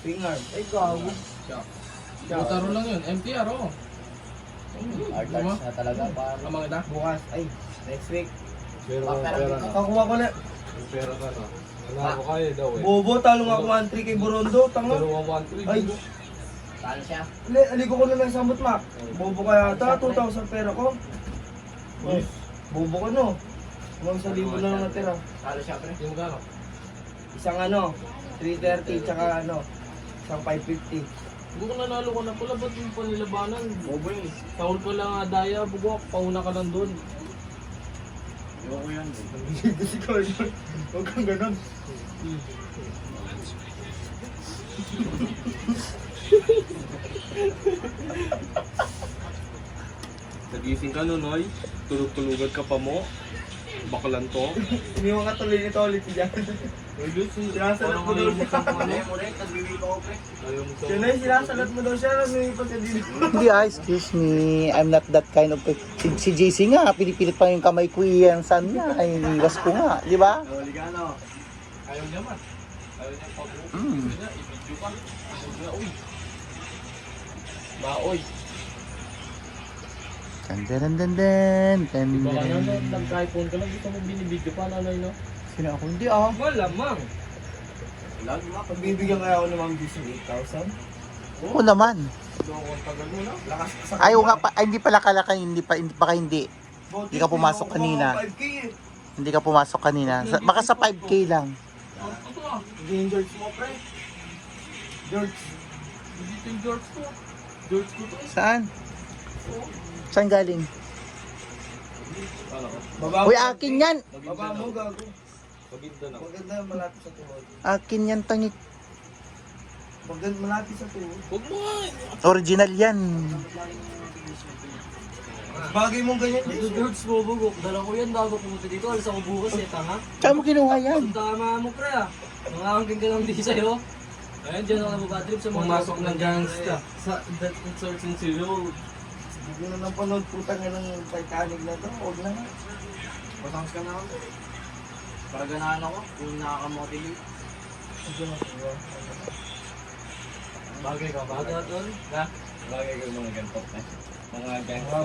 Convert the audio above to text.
Swing arm. Ay, gago. Butaro lang yun. MTR, oh. Hard na talaga. Ang mga ita? Bukas. Ay, next week. Pero pera na. Kakuha ko na. Pera ka na. Wala ko kaya daw eh. Bobo, talo nga ako 1-3 kay Borondo. Tanga. Pero 1-3. Ay, Talo siya. aligo ko na lang sa mutmak. Bobo kaya ata, 2,000 pera ko. Oh, bobo ko no. Hanggang 1,000 na lang natira. Talo siya, pre. Yung gano? Isang ano, 330 tsaka ano, isang 550. Kung nanalo ka na pala, ba't yung panilabanan? Bobo yun. Taul ka lang daya, bugok, pauna ka lang doon. Ayoko yan. Gusto ko yun. Huwag kang ganun. Nagising ka nun, Noy. Tulog-tulugan ka pa mo. Bakalan to. Hindi mo katuloy nito ulit dyan. Sinasalat mo daw siya. Nagbibig ako, pre. Ayaw mo sa... Yun na yung sinasalat mo daw siya. Lumipat ka din. Hindi excuse me. I'm not that kind of... Si JC nga, pinipilit pa yung kamay ko yan. Saan nga? Ay, iniwas ko nga. Di ba? Huli ka, no? Ayaw niya man. Ayaw niya pa buo. Mm. Gusto niya, i-video pa. Gusto niya, uy. Baoy. Tandarandandan. Di ba ka na, Tandaran. nag-iPhone ka lang, dito mo binibideo pa, nanay, no? Sino ako? Hindi ah. Malamang. Lag, ma. Pagbibigyan kaya ako ng Ma'am Gis ng 8,000. Oo naman. Ang tagal mo na. Lakas ka sa... Ayaw nga pa. Ay, hindi pala kalakay. Hindi pa hindi. Hindi ka pumasok kanina. 5K eh. Hindi ka pumasok kanina. Baka sa 5K lang. Ito ah. Hindi yung George mo, pre. George. Dito yung George ko. George ko to eh. Saan? Saan galing? Baba Uy, akin yan! Baba mo, gago. Pagigda na. Maganda malapit sa tuhod. Akin yan, tangik. Maganda malapit sa tuhod. Huwag mo nga. Original yan. Bagay mong ganyan. Ito, George, bubugok. Dala ko yan bago pumunta dito. Alis ako bukas eh, tanga. Saan mo kinuha yan? Ang tama mo, pre, ah. Mga angking ka lang di sa'yo. Ayun, dyan ako nababatrip sa mga... Pumasok ng gangsta. Sa that search and zero. Hindi ko na napanood putang nga ng Titanic na to. Huwag na nga. Patangs ka na ako. Para ganahan ako. Kung nakakamotivate. Huwag na nga. Bagay ka, bagay. Bagay ka mga ganito. Mga ganito.